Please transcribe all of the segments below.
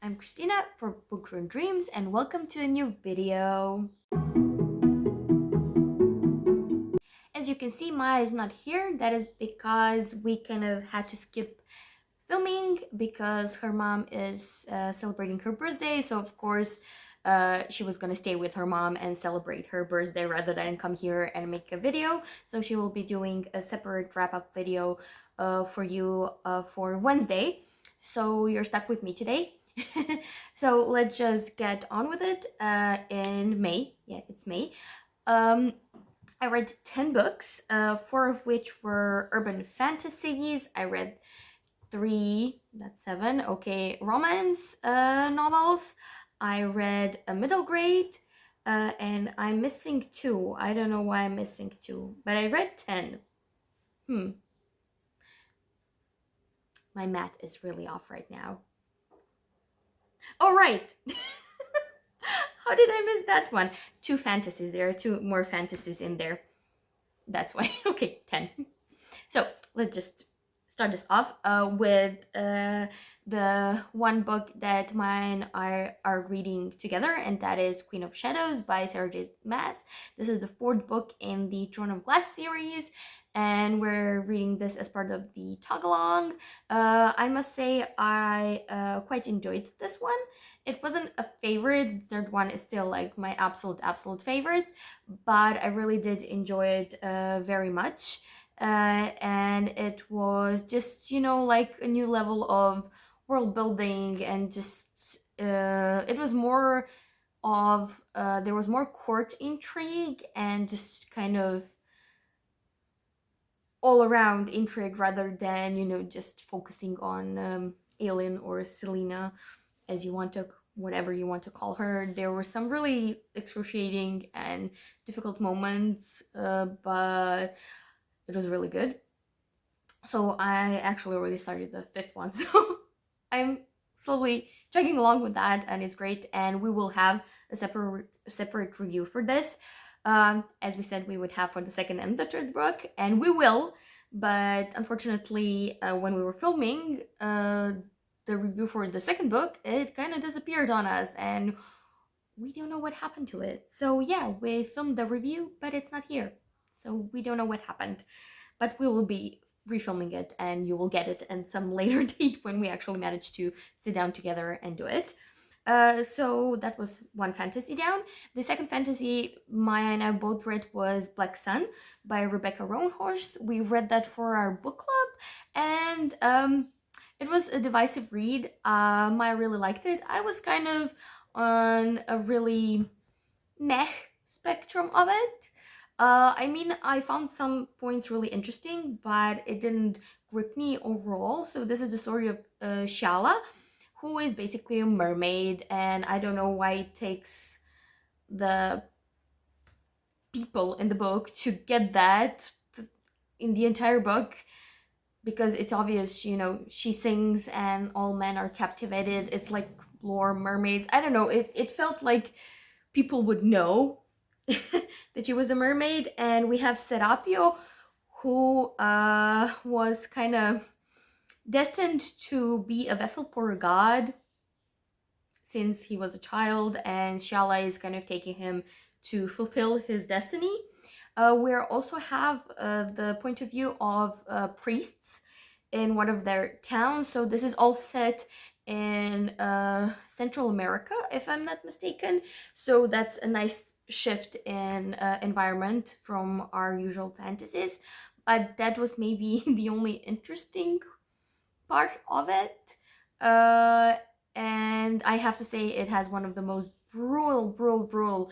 I'm Christina for Book Run Dreams and welcome to a new video. As you can see, Maya is not here. That is because we kind of had to skip filming because her mom is celebrating her birthday. So of course she was gonna stay with her mom and celebrate her birthday rather than come here and make a video. So she will be doing a separate wrap-up video for you for Wednesday. So you're stuck with me today. So let's just get on with it. In May, yeah, it's May. I read 10 books, 4 of which were urban fantasies. I read 3, that's 7, okay, romance novels. I read a middle grade, and I'm missing 2. I don't know why I'm missing 2, but I read 10. My math is really off right now. Oh, right. How did I miss that one? 2 fantasies. There are 2 more fantasies in there. That's why. Okay, 10. So let's just start this off with the one book that mine are reading together, and that is Queen of Shadows by Sarah J. Maas. This is the 4th book in the Throne of Glass series, and we're reading this as part of the tag-along. I must say I quite enjoyed this one. It wasn't a favorite. The 3rd one is still like my absolute favorite, but I really did enjoy it very much. And it was just, you know, like a new level of world building, and just it was more of there was more court intrigue and just kind of all around intrigue rather than, you know, just focusing on Aelin or Selena, as you want to, whatever you want to call her. There were some really excruciating and difficult moments, but it was really good. So I actually already started the 5th one, so I'm slowly chugging along with that, and it's great. And we will have a separate review for this, as we said we would have for the 2nd and the 3rd book, and we will. But unfortunately, when we were filming the review for the 2nd book, it kind of disappeared on us, and we don't know what happened to it. So yeah, we filmed the review, but it's not here, so we don't know what happened. But we will be refilming it, and you will get it in some later date when we actually manage to sit down together and do it. So that was one fantasy down. The 2nd fantasy Maya and I both read was Black Sun by Rebecca Roanhorse. We read that for our book club, and it was a divisive read. Maya really liked it. I was kind of on a really meh spectrum of it. I mean, I found some points really interesting, but it didn't grip me overall. So this is the story of Shala, who is basically a mermaid, and I don't know why it takes the people in the book to get that in the entire book, because it's obvious, you know, she sings and all men are captivated. It's like lore mermaids. I don't know, it felt like people would know that she was a mermaid. And we have Serapio, who was kind of destined to be a vessel for a god since he was a child, and Shala is kind of taking him to fulfill his destiny. We also have the point of view of priests in one of their towns. So this is all set in Central America, if I'm not mistaken. So that's a nice shift in environment from our usual fantasies. But that was maybe the only interesting part of it. And I have to say, it has one of the most brutal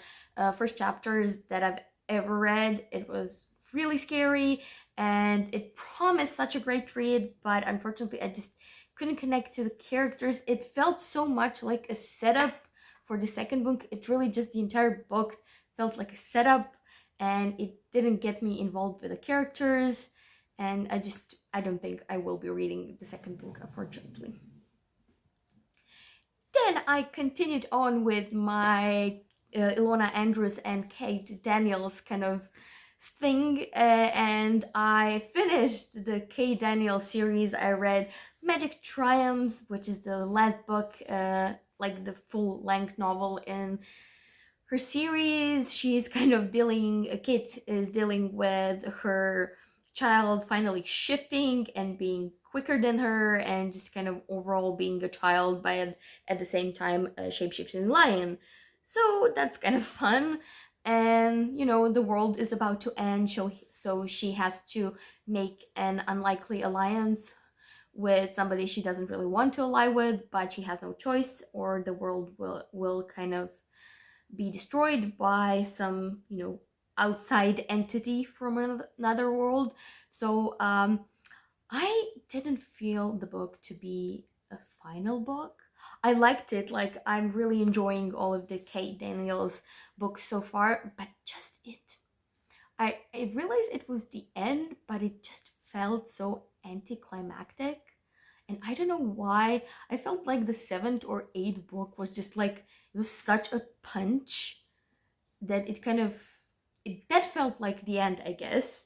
first chapters that I've ever read. It was really scary, and it promised such a great read, but unfortunately I just couldn't connect to the characters. It felt so much like a setup for the 2nd book. It really just, the entire book felt like a setup, and it didn't get me involved with the characters, and I don't think I will be reading the 2nd book, unfortunately. Then I continued on with my Ilona Andrews and Kate Daniels kind of thing, and I finished the Kate Daniels series. I read Magic Triumphs, which is the last book, like the full-length novel in her series. She's kind of dealing, Kate is dealing with her child finally shifting and being quicker than her, and just kind of overall being a child, but at the same time a shapeshifting lion. So that's kind of fun. And the world is about to end, so she has to make an unlikely alliance with somebody she doesn't really want to ally with, but she has no choice, or the world will kind of be destroyed by some outside entity from another world. So I didn't feel the book to be a final book. I liked it. Like, I'm really enjoying all of the Kate Daniels books so far, but just I realized it was the end, but it just felt so anticlimactic. And I don't know why. I felt like the seventh or eighth book was just like, it was such a punch that that felt like the end, I guess.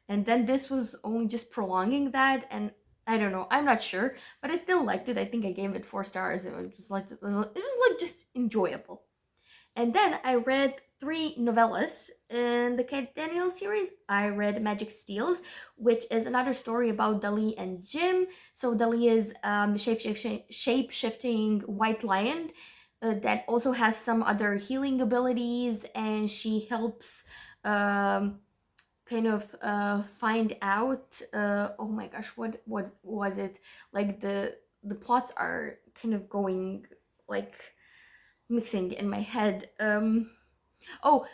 And then this was only just prolonging that, and I don't know. I'm not sure, but I still liked it. I think I gave it 4 stars. It was like just enjoyable. And then I read 3 novellas in the Kate Daniels series. I read Magic Steals, which is another story about Dali and Jim. So Dali is shape-shifting white lion that also has some other healing abilities, and she helps um, kind of find out. Oh my gosh, what was it? Like the plots are kind of going like mixing in my head. Oh,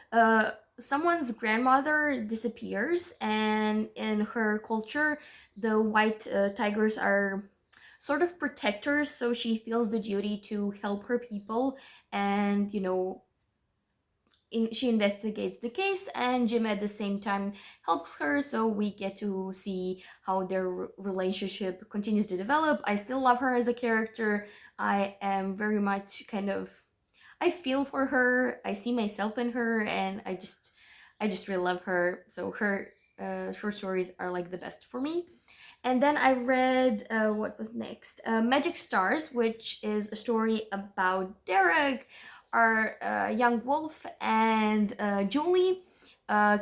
someone's grandmother disappears, and in her culture, the white tigers are sort of protectors, so she feels the duty to help her people, and she investigates the case, and Jim at the same time helps her, so we get to see how their relationship continues to develop. I still love her as a character. I am very much I feel for her. I see myself in her, and I just really love her. So her short stories are like the best for me. And then I read what was next? Magic Stars, which is a story about Derek, our young wolf, and Julie,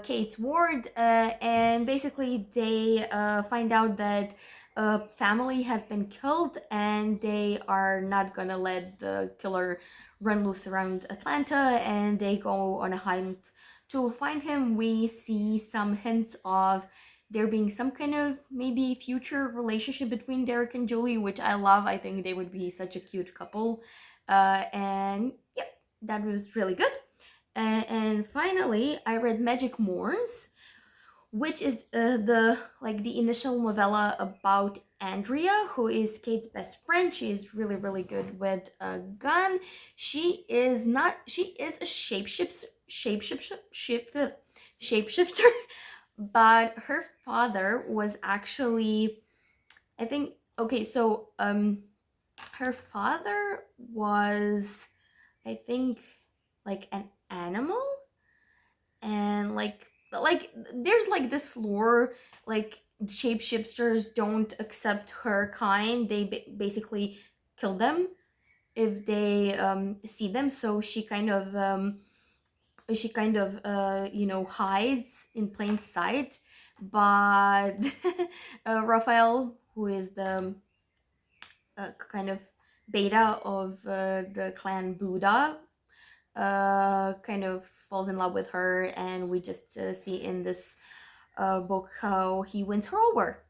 Kate's ward, and basically they find out that a family has been killed, and they are not gonna let the killer run loose around Atlanta, and they go on a hunt to find him. We see some hints of there being some kind of maybe future relationship between Derek and Julie, which I love. I think they would be such a cute couple. And yep, that was really good. And finally, I read Magic Mourns, which is the initial novella about Andrea, who is Kate's best friend. She is really really good with a gun. She is a shapeshifter, but her father was actually, I think, okay, so her father was, I think, like an animal, and like there's like this lore, like shapeshifters don't accept her kind. They basically kill them if they see them. So she kind of hides in plain sight. But Raphael, who is the kind of beta of the clan Buddha, kind of falls in love with her, and we just see in this book how he wins her over.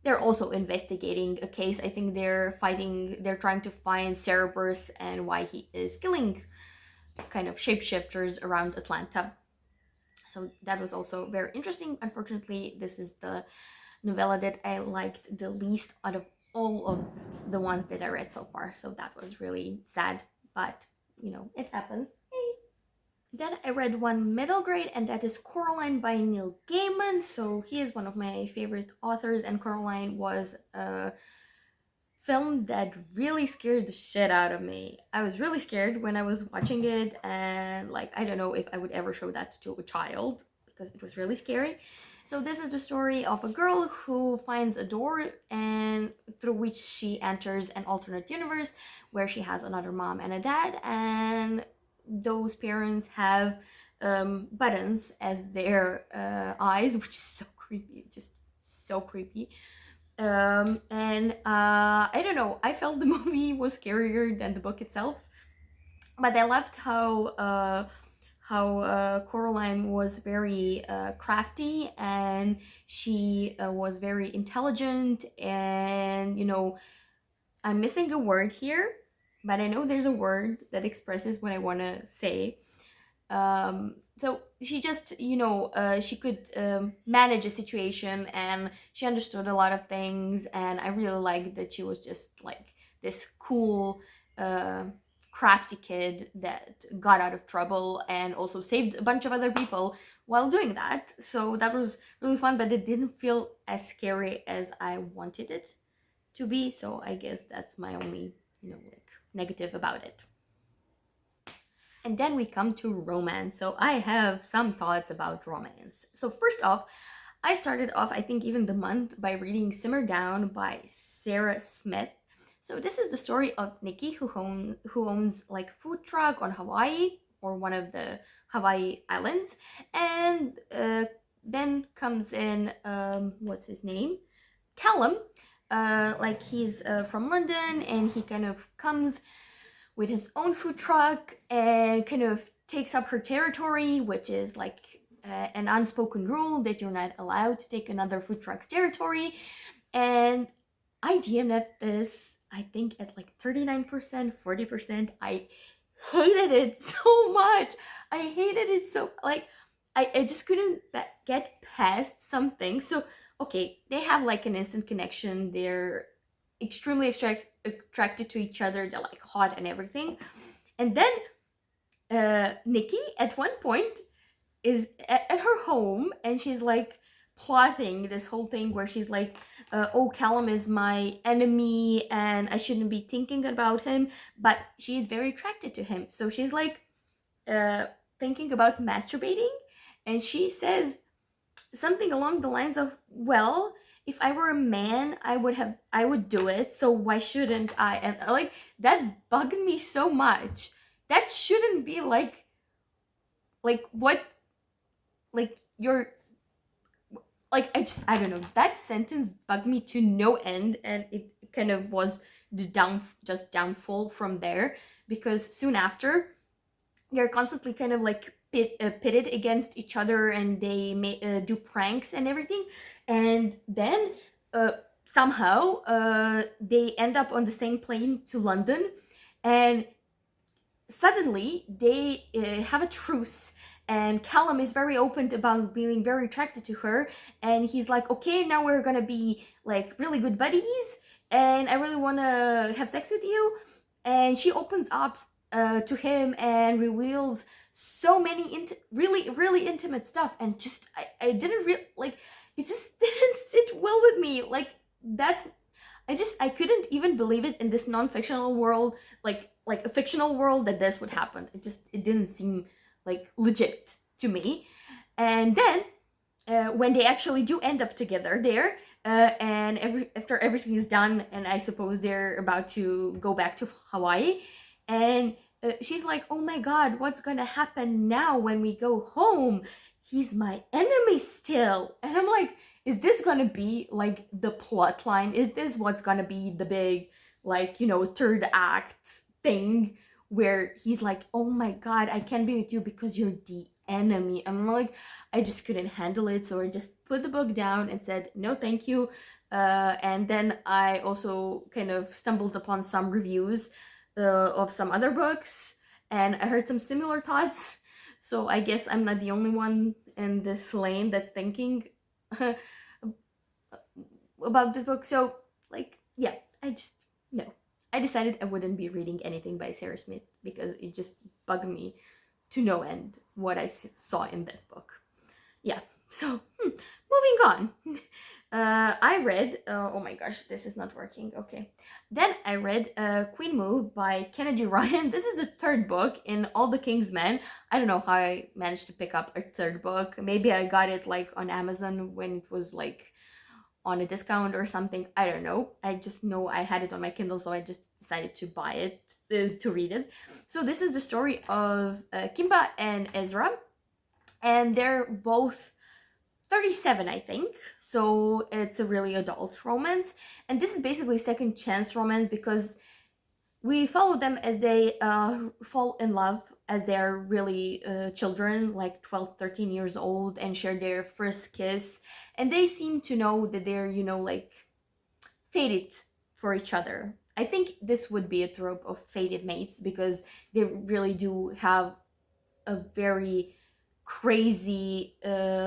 They're also investigating a case. I think they're trying to find Cerberus and why he is killing kind of shapeshifters around Atlanta. So that was also very interesting. Unfortunately, this is the novella that I liked the least out of all of the ones that I read so far. So that was really sad, but it happens. Then I read one middle grade, and that is Coraline by Neil Gaiman. So he is one of my favorite authors, and Coraline was a film that really scared the shit out of me. I was really scared when I was watching it, and like I don't know if I would ever show that to a child because it was really scary. So this is the story of a girl who finds a door and through which she enters an alternate universe where she has another mom and a dad, and those parents have buttons as their eyes, which is so creepy, just so creepy. And I don't know, I felt the movie was scarier than the book itself, but I loved how Coraline was very crafty, and she was very intelligent, and I'm missing a word here, but I know there's a word that expresses what I want to say. So she just she could manage a situation, and she understood a lot of things, and I really liked that she was just like this cool crafty kid that got out of trouble and also saved a bunch of other people while doing that. So that was really fun, but it didn't feel as scary as I wanted it to be. So I guess that's my only like negative about it. And then we come to romance. So I have some thoughts about romance. So first off, I started off, I think even the month, by reading Simmer Down by Sarah Smith. So this is the story of Nikki, who owns like food truck on Hawaii, or one of the Hawaii islands, and then comes in what's his name, Callum. Like he's from London, and he kind of comes with his own food truck and kind of takes up her territory, which is like an unspoken rule that you're not allowed to take another food truck's territory. And I DM'd this, I think, at like 39%, 40%. I hated it so much. I hated it so, like, I just couldn't get past something. So, okay, they have like an instant connection. They're extremely attracted to each other. They're like hot and everything. And then Nikki at one point is at her home, and she's like plotting this whole thing where she's like, oh, Callum is my enemy and I shouldn't be thinking about him, but she is very attracted to him. So she's like thinking about masturbating, and she says something along the lines of, well, if I were a man, I would do it, so why shouldn't I? And like, that bugged me so much. That shouldn't be like what, like, you're like, I don't know, that sentence bugged me to no end, and it kind of was the downfall from there, because soon after they're constantly kind of like pitted against each other, and they may do pranks and everything, and then somehow they end up on the same plane to London, and suddenly they have a truce, and Callum is very open about being very attracted to her, and he's like, okay, now we're gonna be like really good buddies, and I really want to have sex with you. And she opens up to him and reveals so many really, really intimate stuff, and just I didn't like, it just didn't sit well with me. Like, that's, I couldn't even believe it in this non-fictional world, like a fictional world, that this would happen. It didn't seem like legit to me. And then when they actually do end up together there, and after everything is done, and I suppose they're about to go back to Hawaii, and she's like, oh my god, what's gonna happen now when we go home? He's my enemy still. And I'm like, is this gonna be like the plot line? Is this what's gonna be the big, like, third act thing, where he's like, oh my god, I can't be with you because you're the enemy? I'm like, I just couldn't handle it, so I just put the book down and said no thank you. And then I also kind of stumbled upon some reviews of some other books, and I heard some similar thoughts. So I guess I'm not the only one in this lane that's thinking about this book. So, like, yeah, I decided I wouldn't be reading anything by Sarah Smith, because it just bugged me to no end what I saw in this book. Yeah, so moving on. I read, oh my gosh, this is not working. Okay. Then I read Queen Move by Kennedy Ryan. This is the third book in All the King's Men. I don't know how I managed to pick up a third book. Maybe I got it like on Amazon when it was like on a discount or something. I don't know. I just know I had it on my Kindle, so I just decided to buy it to read it. So this is the story of Kimba and Ezra, and they're both 37, I think. So it's a really adult romance. And this is basically second chance romance because we follow them as they fall in love as they're really children, like 12, 13 years old, and share their first kiss. And they seem to know that they're, like fated for each other. I think this would be a trope of fated mates because they really do have a very crazy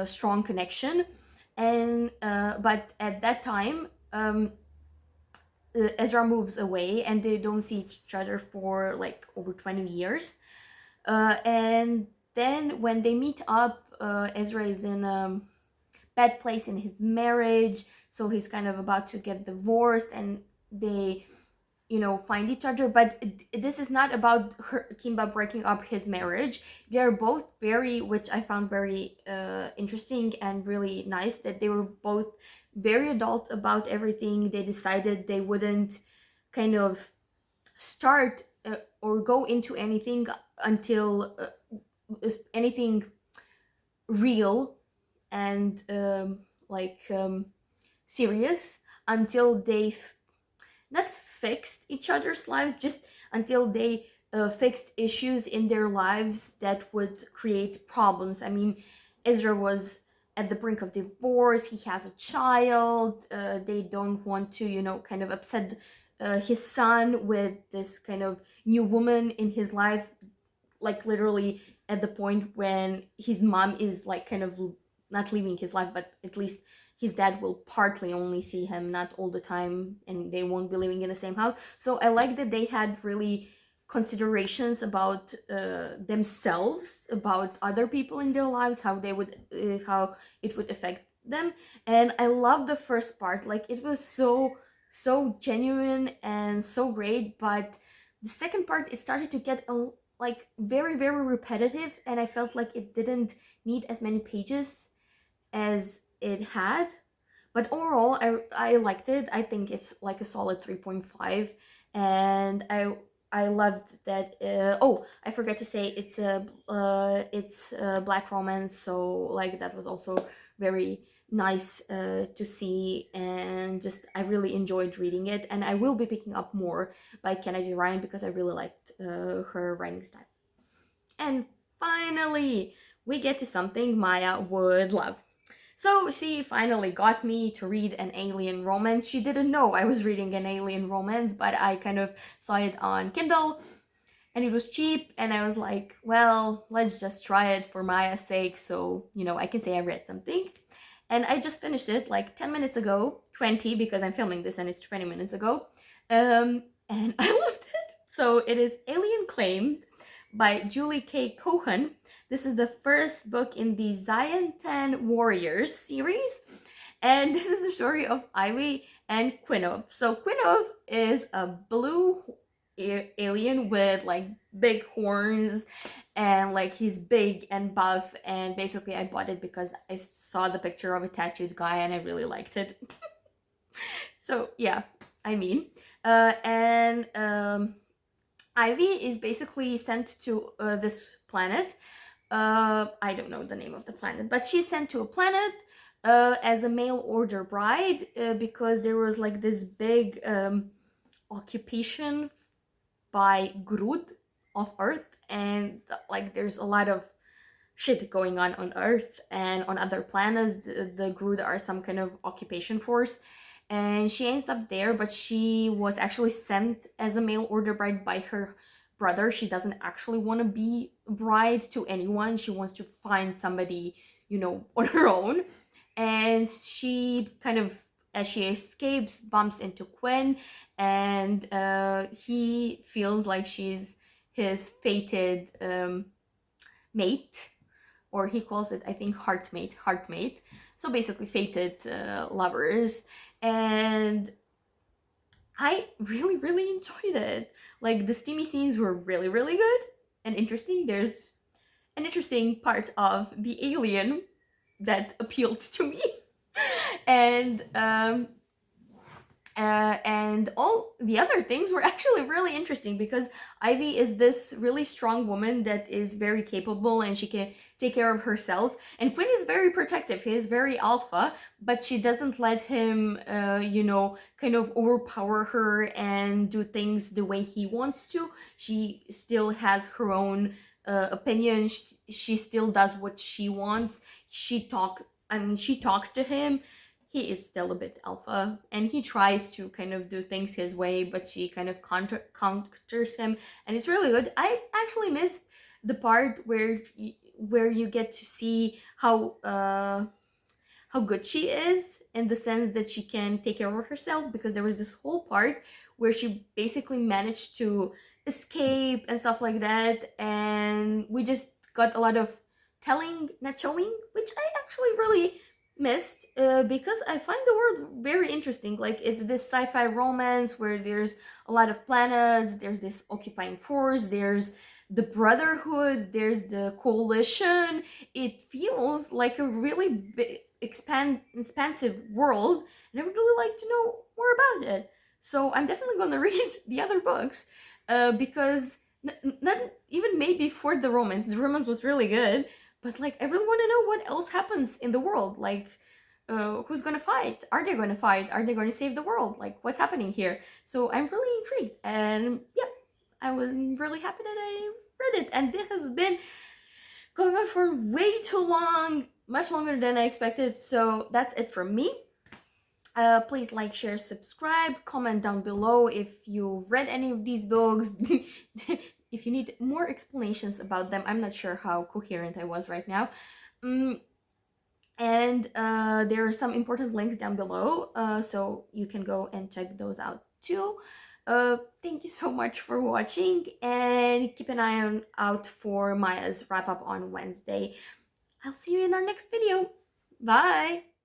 strong connection. And but at that time, Ezra moves away and they don't see each other for like over 20 years. And then when they meet up, Ezra is in a bad place in his marriage, so he's kind of about to get divorced, and they find each other. But this is not about Kimba breaking up his marriage. They're both very, which I found very interesting and really nice, that they were both very adult about everything. They decided they wouldn't kind of start or go into anything until anything real and serious, until they've not fixed each other's lives, just until they fixed issues in their lives that would create problems. I mean, Ezra was at the brink of divorce, he has a child, they don't want to, kind of upset his son with this kind of new woman in his life, like literally at the point when his mom is like kind of not leaving his life, but at least his dad will partly only see him, not all the time, and they won't be living in the same house. So I like that they had really considerations about themselves, about other people in their lives, how how it would affect them. And I love the first part, like it was so genuine and so great. But the second part, it started to get like very very repetitive, and I felt like it didn't need as many pages as it had. But overall, I liked it. I think it's like a solid 3.5. And I loved that. Oh, I forgot to say it's a black romance, so like that was also very nice to see. And just I really enjoyed reading it, and I will be picking up more by Kennedy Ryan because I really liked her writing style. And finally, we get to something Maya would love. So she finally got me to read an alien romance. She didn't know I was reading an alien romance, but I kind of saw it on Kindle and it was cheap, and I was like, well, let's just try it for Maya's sake, so I can say I read something. And I just finished it like 10 minutes ago, 20 because I'm filming this and it's 20 minutes ago. And I loved it. So it is Alien Claimed by Julie K. Cohen. This is the first book in the Zion-10 Warriors series. And this is the story of Ivy and Quinov. So Quinov is a blue alien with like big horns, and like he's big and buff, and basically I bought it because I saw the picture of a tattooed guy and I really liked it. So yeah, I mean, and Ivy is basically sent to this planet. I don't know the name of the planet, but she's sent to a planet as a mail order bride because there was like this big occupation by Groot of Earth, and like there's a lot of shit going on Earth and on other planets. The Groot are some kind of occupation force, and she ends up there, but she was actually sent as a mail order bride by her brother. She doesn't actually want to be a bride to anyone. She wants to find somebody, on her own. And she kind of, as she escapes, bumps into Quinn, and he feels like she's his fated mate, or he calls it, I think, heartmate. So basically fated lovers. And I really, really enjoyed it. Like the steamy scenes were really, really good and interesting. There's an interesting part of the alien that appealed to me. and and all the other things were actually really interesting because Ivy is this really strong woman that is very capable and she can take care of herself. And Quinn is very protective. He is very alpha, but she doesn't let him, kind of overpower her and do things the way he wants to. She still has her own opinion. She still does what she wants. She talks to him. He is still a bit alpha and he tries to kind of do things his way, but she kind of counters him, and it's really good. I actually missed the part where you get to see how good she is, in the sense that she can take care of herself, because there was this whole part where she basically managed to escape and stuff like that, and we just got a lot of telling, not showing, which I actually really missed, because I find the world very interesting. Like, it's this sci-fi romance where there's a lot of planets, there's this occupying force, there's the brotherhood, there's the coalition. It feels like a really big, expansive world, and I would really like to know more about it. So I'm definitely going to read the other books, because not even maybe for the romance. The romance was really good, but like I really want to know what else happens in the world. Like, who's gonna fight? Are they gonna fight? Are they gonna save the world? Like, what's happening here? So I'm really intrigued, and yeah, I was really happy that I read it. And this has been going on for way too long, much longer than I expected. So that's it from me. Please like, share, subscribe, comment down below if you've read any of these books. If you need more explanations about them. I'm not sure how coherent I was right now. And there are some important links down below, so you can go and check those out too. Thank you so much for watching, and keep an eye out for Maya's wrap up on Wednesday. I'll see you in our next video. Bye!